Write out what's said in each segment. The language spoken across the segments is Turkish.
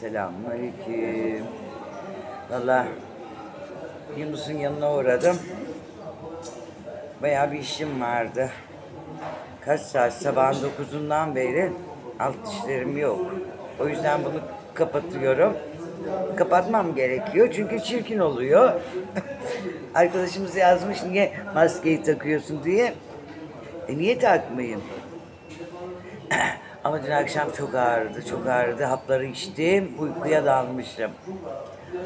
Selamünaleyküm. Valla Yunus'un yanına uğradım. Bayağı bir işim vardı. Kaç saat? Sabahın 9'undan beri alt dişlerim yok. O yüzden bunu kapatıyorum. Kapatmam gerekiyor çünkü çirkin oluyor. Arkadaşımız yazmış niye maskeyi takıyorsun diye. Niye takmayayım? Ama dün akşam çok ağrıdı, çok ağrıdı. Hapları içtim, uykuya dalmışım.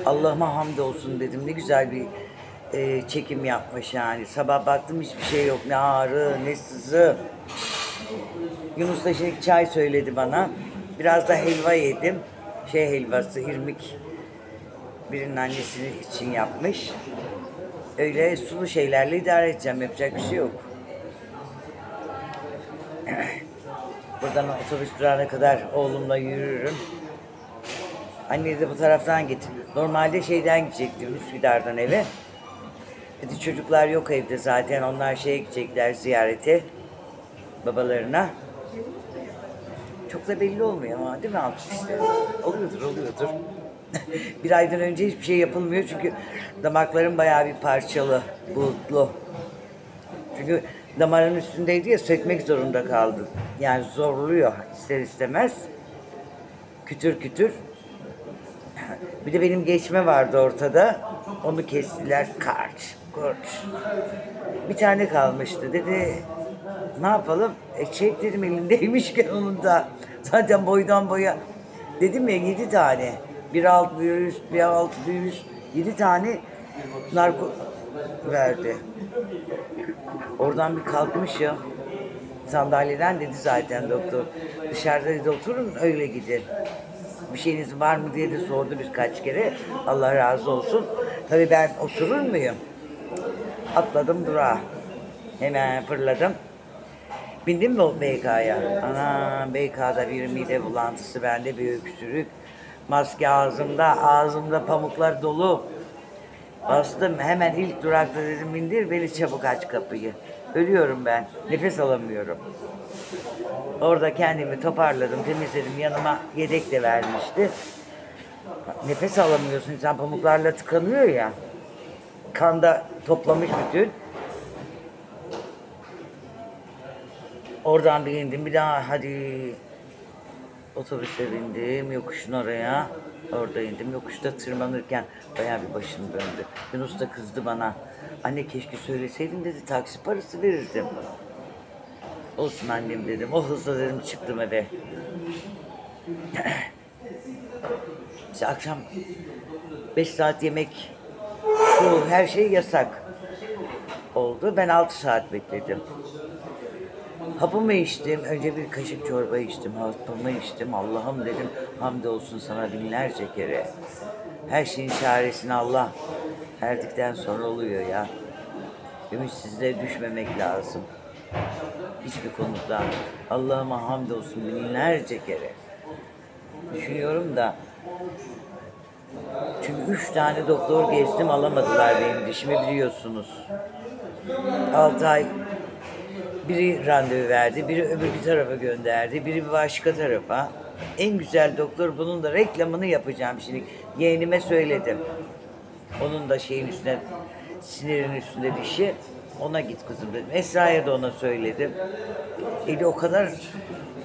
Allah'ıma hamdolsun dedim. Ne güzel bir çekim yapmış yani. Sabah baktım hiçbir şey yok. Ne ağrı, ne sızı. Yunus da şimdi çay söyledi bana. Biraz da helva yedim. Şey helvası, irmik. Birinin annesi için yapmış. Öyle sulu şeylerle idare edeceğim. Yapacak bir şey yok. Buradan otobüs durağına kadar oğlumla yürürüm. Anne de bu taraftan git. Normalde şeyden gidecektim, Üsküdar'dan eve. Dedi çocuklar yok evde zaten. Onlar şeye gidecekler ziyarete. Babalarına. Çok da belli olmuyor ama değil mi alt işte? Oluyordur. Bir aydan önce hiçbir şey yapılmıyor çünkü damaklarım bayağı bir parçalı, bulutlu. Çünkü damarın üstündeydi ya sökmek zorunda kaldım. Yani zorluyor ister istemez. Kütür kütür. Bir de benim geçme vardı ortada. Onu kestiler. Korç. Bir tane kalmıştı. Dedi ne yapalım? Çek dedim elindeymişken onun da. Zaten boydan boya. Dedim ya 7 tane. Bir alt bir üst, bir alt bir üst. 7 tane narko verdi. Oradan bir kalkmışım. Sandalyeden dedi zaten doktor. Dışarıda dedi oturun öyle gidin. Bir şeyiniz var mı diye de sordu birkaç kere. Allah razı olsun. Tabii ben oturur muyum? Atladım durağa. Hemen fırladım. Bindim mi o BK'ya? Ana BK'da bir mide bulantısı bende bir öksürük. Maske ağzımda pamuklar dolu. Bastım hemen ilk durakta dedim bindir beni çabuk aç kapıyı. Ölüyorum ben. Nefes alamıyorum. Orada kendimi toparladım, temizledim. Yanıma yedek de vermişti. Nefes alamıyorsun. İnsan pamuklarla tıkanıyor ya. Kan da toplamış bütün. Oradan bir indim. Bir daha hadi otobüse bindim. Yokuşun oraya. Orada indim. Yokuşta tırmanırken bayağı bir başım döndü. Yunus da kızdı bana. Anne keşke söyleseydin dedi. Taksi parası verirdim. Olsun annem dedim. O hızla dedim çıktım eve. İşte akşam 5 saat yemek, su, her şey yasak oldu. Ben 6 saat bekledim. Hapımı içtim. Önce bir kaşık çorba içtim. Hapımı içtim. Allah'ım dedim. Hamdolsun sana binlerce kere. Her şeyin çaresini Allah verdikten sonra oluyor ya. Ümitsizliğe düşmemek lazım. Hiçbir konuda. Allah'ıma hamdolsun binlerce kere. Düşünüyorum da çünkü 3 tane doktor gezdim alamadılar benim dişimi biliyorsunuz. 6 ay biri randevu verdi, biri öbür bir tarafa gönderdi, biri bir başka tarafa. En güzel doktor bunun da reklamını yapacağım şimdi. Yeğenime söyledim. Onun da şeyin üstüne, sinirin üstünde dişi. Ona git kızım dedim. Esra'ya da ona söyledim. Eli o kadar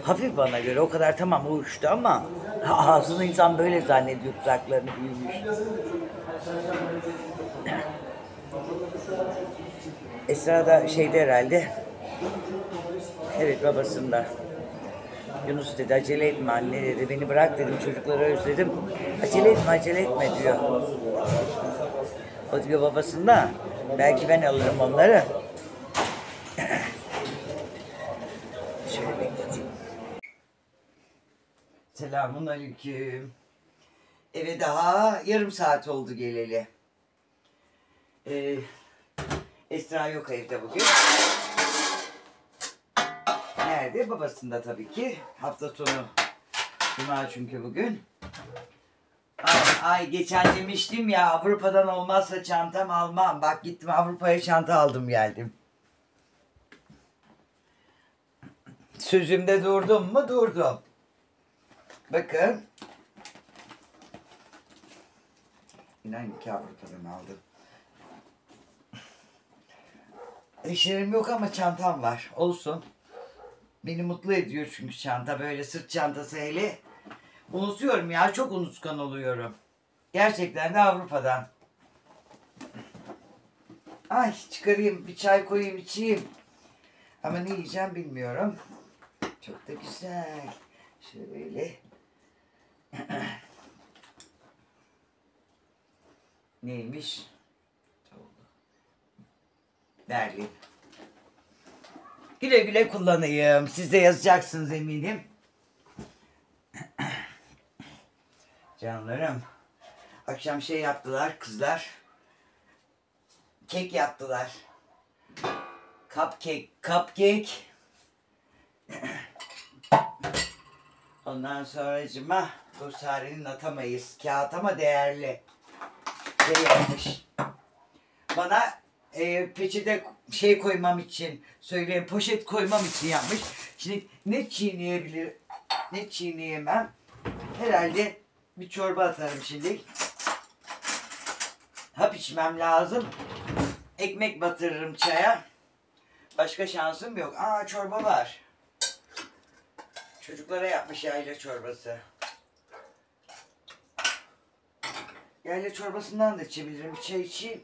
hafif bana göre, o kadar tamam uyuştu ama ağzını insan böyle zannediyor, dudaklarını büyümüş. Esra da şeyde herhalde, evet babasında. Yunus dedi acele etme anne dedi, beni bırak dedim çocukları özledim. Acele etme diyor. O diyor babasında, belki ben alırım onları. Şöyle bekleteyim. Selamünaleyküm. Eve daha yarım saat oldu geleli. Esra yok evde bugün. Nerede? Babasında tabii ki. Hafta sonu. Cuma çünkü bugün. Ay geçen demiştim ya Avrupa'dan olmazsa çantam almam. Bak gittim Avrupa'ya çanta aldım geldim. Sözümde durdum mu? Durdum. Bakın. İnan ki Avrupa'dan aldım. Eşlerim yok ama çantam var. Olsun. Beni mutlu ediyor çünkü çanta. Böyle sırt çantası hele. Unutuyorum ya. Çok unutkan oluyorum. Gerçekten de Avrupa'dan. Ay çıkarayım. Bir çay koyayım içeyim. Ama ne yiyeceğim bilmiyorum. Çok da güzel. Şöyle. Neymiş? Berlin. Güle güle kullanayım. Siz de yazacaksınız eminim. Canlarım. Akşam şey yaptılar kızlar. Kek yaptılar. Cupcake. Ondan sonracıma bu Sare'nin atamayız. Kağıt ama değerli. Şey yapmış. Bana peçete şey koymam için, söyleyeyim poşet koymam için yapmış. Şimdi ne çiğneyebilir, ne çiğneyemem. Herhalde bir çorba atarım şimdi. Hap içmem lazım. Ekmek batırırım çaya. Başka şansım yok. Aa çorba var. Çocuklara yapmış yayla çorbası. Yayla çorbasından da içebilirim. Bir çay içeyim.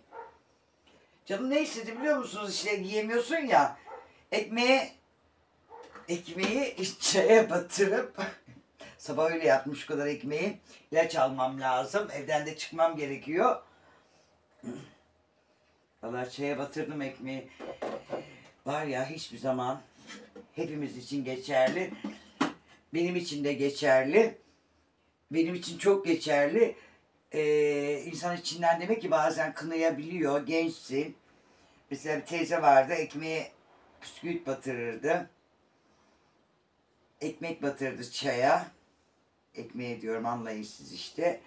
Canım ne istedi biliyor musunuz? İşte yiyemiyorsun ya. Ekmeği çaya batırıp sabah öyle yapmış şu kadar ekmeği. İlaç almam lazım. Evden de çıkmam gerekiyor. Vallahi çaya batırdım ekmeği. Var ya hiçbir zaman hepimiz için geçerli. Benim için de geçerli. Benim için çok geçerli. İnsan içinden demek ki bazen kınayabiliyor. Gençsin. Mesela bir teyze vardı. Ekmeğe bisküvit batırırdı. Ekmek batırdı çaya. Ekmeğe diyorum anlayın siz işte.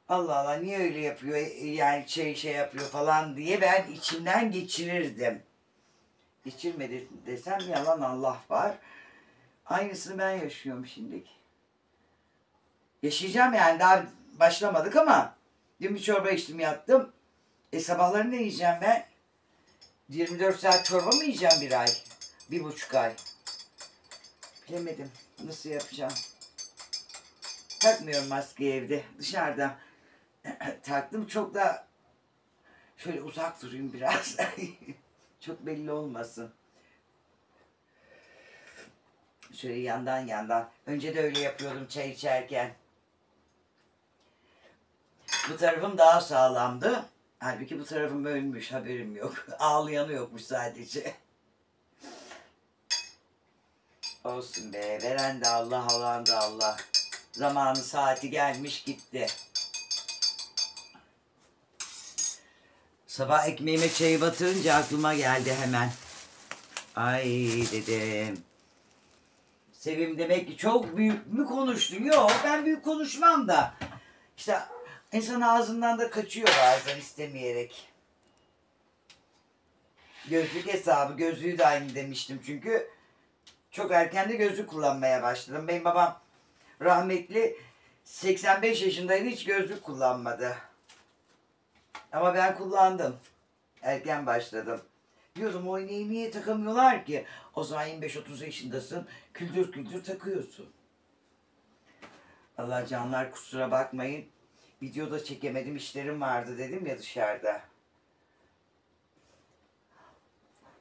Allah Allah niye öyle yapıyor yani şey yapıyor falan diye ben içimden geçirirdim. Geçirmedi desem yalan Allah var. Aynısını ben yaşıyorum şimdi. Yaşayacağım yani daha başlamadık ama dün bir çorba içtim yattım. Sabahları ne yiyeceğim ben? 24 saat çorba mı yiyeceğim bir ay? 1,5 ay. Bilemedim. Nasıl yapacağım? Takmıyorum maskeyi evde. Dışarıda taktım. Çok da şöyle uzak durayım biraz. Çok belli olmasın. Şöyle yandan. Önce de öyle yapıyordum çay içerken. Bu tarafım daha sağlamdı. Halbuki bu tarafım ölmüş. Haberim yok. Ağlayanı yokmuş sadece. Olsun be. Veren de Allah, alan da Allah. Zamanı saati gelmiş gitti. Sabah ekmeğime çayı batırınca aklıma geldi hemen. Ay dedim. Sevim demek ki çok büyük mü konuştu? Yok ben büyük konuşmam da. İşte insan ağzından da kaçıyor bazen istemeyerek. Gözlük hesabı. Gözlüğü de aynı demiştim çünkü. Çok erken de gözlük kullanmaya başladım. Benim babam rahmetli 85 yaşındaydı hiç gözlük kullanmadı. Ama ben kullandım. Erken başladım. Diyordum o iğneyi niye takamıyorlar ki? O zaman 25-30 yaşındasın. Küldür takıyorsun. Allah canlar kusura bakmayın. Videoda çekemedim işlerim vardı dedim ya dışarıda.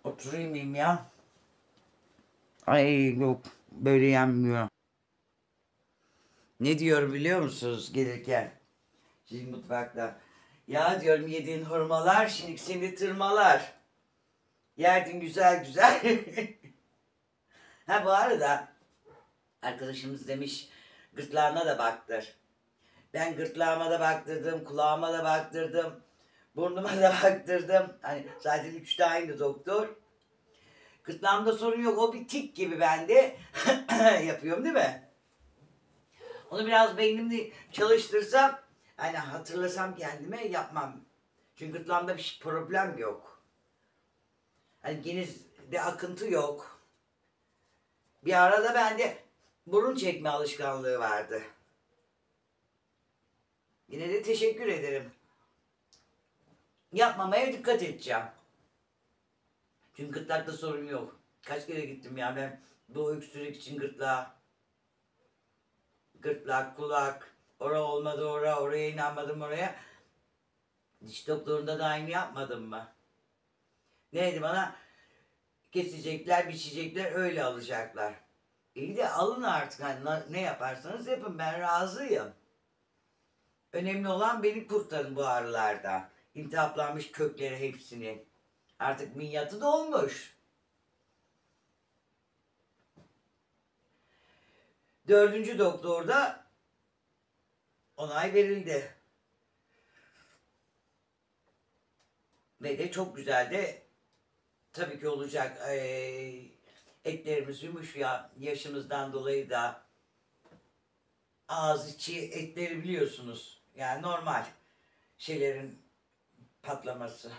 Oturayım mıyım ya? Ay yok böyle yenmiyor. Ne diyorum biliyor musunuz gelirken? Şimdi mutfakta. Ya diyorum yediğin hurmalar şimdi seni tırmalar. Yerdin güzel. Ha bu arada arkadaşımız demiş gırtlağına da baktır. Ben gırtlağıma da baktırdım, kulağıma da baktırdım, burnuma da baktırdım. Hani zaten 3 de aynı doktor. Gırtlağımda sorun yok. O bir tik gibi bende. Yapıyorum değil mi? Onu biraz beynimde çalıştırsam, hani hatırlasam kendime yapmam. Çünkü gırtlağımda bir problem yok. Hani genizde akıntı yok. Bir arada bende burun çekme alışkanlığı vardı. Yine de teşekkür ederim. Yapmamaya dikkat edeceğim. Çünkü gırtlakta sorun yok. Kaç kere gittim ya ben bu öksürük için gırtlağa. Gırtlak, kulak, ora olmadı oraya inanmadım oraya. Diş doktorunda da aynı yapmadım mı? Neydi bana? Kesecekler, biçecekler, öyle alacaklar. İyi de alın artık. Hani ne yaparsanız yapın, ben razıyım. Önemli olan beni kurtarın bu ağrılardan. İltihaplanmış kökleri hepsini. Artık minyatı dolmuş. 4. doktorda onay verildi. Ve de çok güzel de tabii ki olacak. Etlerimiz yumuşuyor. Yaşımızdan dolayı da ağız içi etleri biliyorsunuz. Yani normal şeylerin patlaması.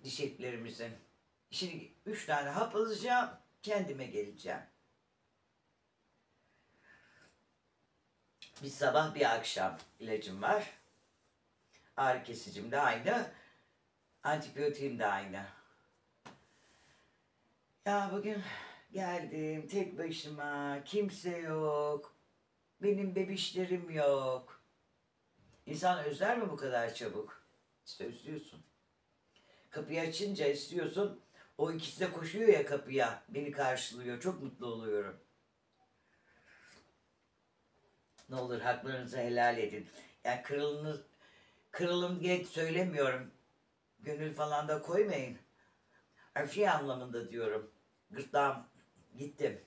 Diş etlerimizin. Şimdi 3 tane hap alacağım. Kendime geleceğim. Bir sabah bir akşam ilacım var. Ağrı kesicim de aynı. Antibiyotiğim de aynı. Ya bugün geldim tek başıma. Kimse yok. Benim bebişlerim yok. İnsan özler mi bu kadar çabuk? İşte özlüyorsun. Kapıyı açınca istiyorsun. O ikisi de koşuyor ya kapıya. Beni karşılıyor. Çok mutlu oluyorum. Ne olur haklarınızı helal edin. Yani kırılım diye söylemiyorum. Gönül falan da koymayın. Şey anlamında diyorum. Gırtlağım gittim.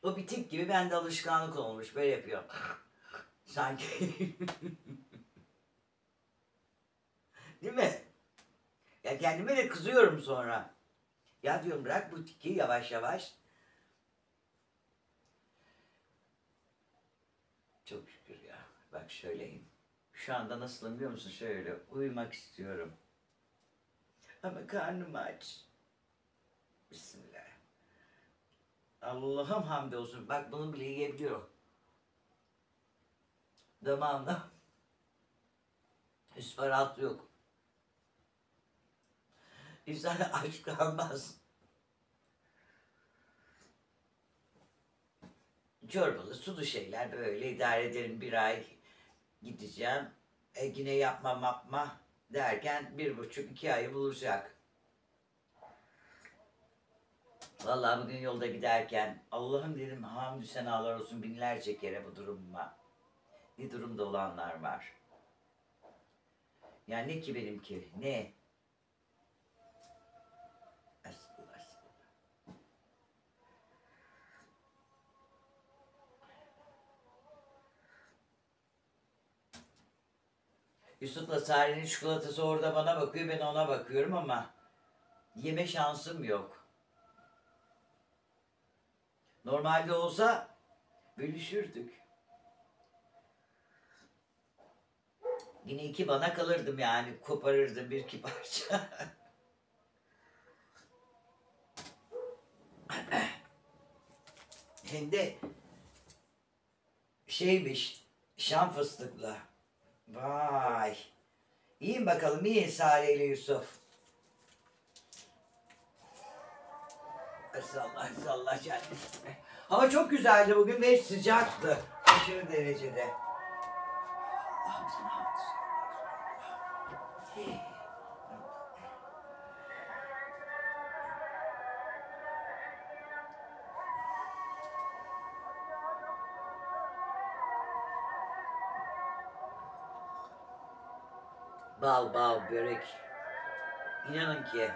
O bitik gibi bende alışkanlık olmuş. Böyle yapıyor. Sanki. Değil mi? Ya kendime de kızıyorum sonra. Ya diyorum bırak bu tiki yavaş yavaş. Çok şükür ya. Bak şöyleyim. Şu anda nasılım biliyor musun? Şöyle uyumak istiyorum. Ama karnım aç. Bismillah. Allah'ım hamdolsun. Bak bunu bile yiyebiliyorum. Damağımda üst var alt yok. İnsan aç kalmaz. Çorbalı, sulu şeyler böyle idare ederim. Bir ay gideceğim. Yine yapma derken 1,5-2 ayı bulacak. Vallahi bugün yolda giderken Allah'ım dedim hamdü senalar olsun binlerce kere bu durumuma. Ne durumda olanlar var. Yani ne ki benimki ne? Estağfurullah. Yusuf'la Sare'nin çikolatası orada bana bakıyor, ben ona bakıyorum ama yeme şansım yok. Normalde olsa bölüşürdük. Yine 2 bana kalırdım yani, koparırdım 1-2 parça. Hem de şeymiş, Şam fıstıklı. Vay. Yiyin bakalım, yiyin Sare ile Yusuf. Sallah cennet. Hava çok güzeldi bugün ve sıcaktı. Aşırı derecede. Allah'ım sana hamd söyle. Bal, börek. İnanın ki.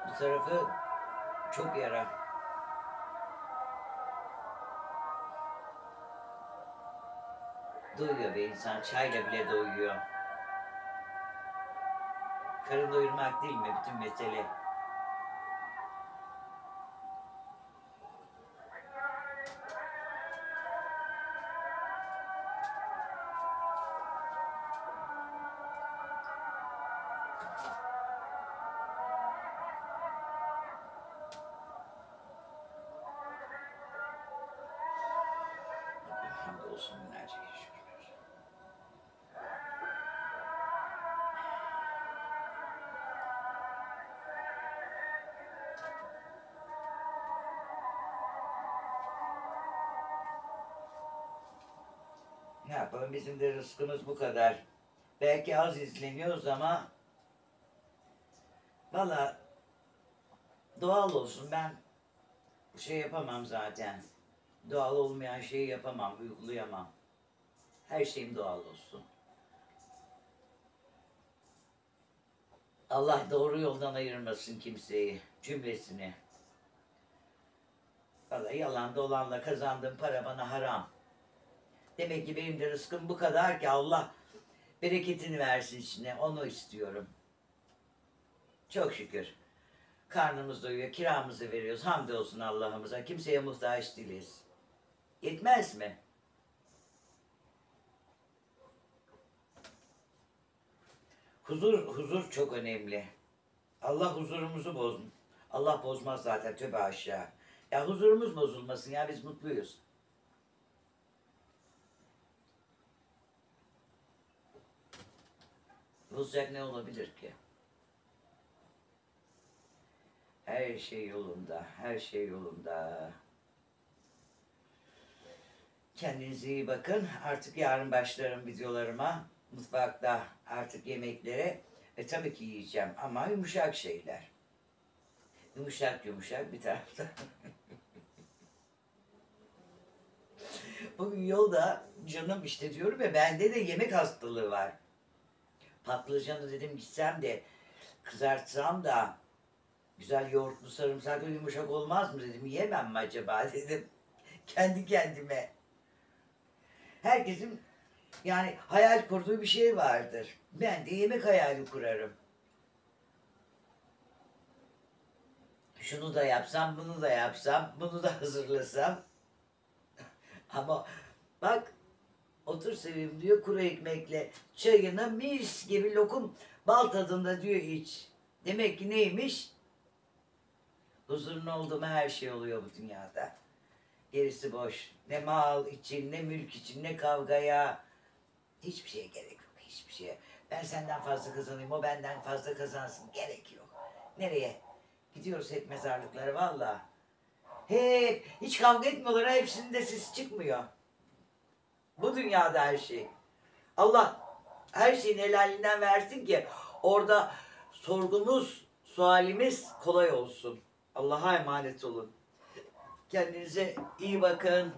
Bu tarafı çok yara. Doyuyor be insan. Çayla bile doyuyor. Karın doyurmak değil mi bütün mesele? Hamdolsun binlerce şükür. Ne yapalım, bizim de rızkımız bu kadar. Belki az izleniyoruz ama valla doğal olsun, ben şey yapamam zaten. Doğal olmayan şeyi yapamam, uygulayamam. Her şeyim doğal olsun. Allah doğru yoldan ayırmasın kimseyi, cümlesini. Valla yalan dolanla kazandığım para bana haram. Demek ki benim de rızkım bu kadar ki Allah bereketini versin içine, onu istiyorum. Çok şükür. Karnımız doyuyor, kiramızı veriyoruz. Hamdolsun Allah'ımıza. Kimseye muhtaç değiliz. Yetmez mi? Huzur çok önemli. Allah huzurumuzu bozmuş. Allah bozmaz zaten, tövbe aşağı. Ya huzurumuz bozulmasın ya, biz mutluyuz. Bozacak ne olabilir ki? Her şey yolunda, her şey yolunda. Kendinize iyi bakın. Artık yarın başlarım videolarıma. Mutfakta artık yemeklere. Tabii ki yiyeceğim ama yumuşak şeyler. Yumuşak yumuşak bir tarafta. Bugün yolda canım işte diyorum ya, bende de yemek hastalığı var. Patlıcanı dedim gitsem de kızartsam da güzel yoğurtlu sarımsaklı yumuşak olmaz mı dedim. Yiyemem mi acaba dedim. Kendi kendime. Herkesin yani hayal kurduğu bir şey vardır. Ben de yemek hayali kurarım. Şunu da yapsam, bunu da yapsam, bunu da hazırlasam. Ama bak, otur Sevim diyor, kuru ekmekle çayına mis gibi lokum bal tadında diyor iç. Demek ki neymiş? Huzurun oldu mu her şey oluyor bu dünyada. Gerisi boş. Ne mal için, ne mülk için, ne kavgaya. Hiçbir şeye gerek yok. Hiçbir şeye. Ben senden fazla kazanayım, o benden fazla kazansın. Gerek yok. Nereye? Gidiyoruz hep mezarlıklara valla. Hep. Hiç kavga etmiyorlar. Hepsinde ses çıkmıyor. Bu dünyada her şey. Allah her şeyin helalinden versin ki orada sorgumuz, sualimiz kolay olsun. Allah'a emanet olun. Kendinize iyi bakın.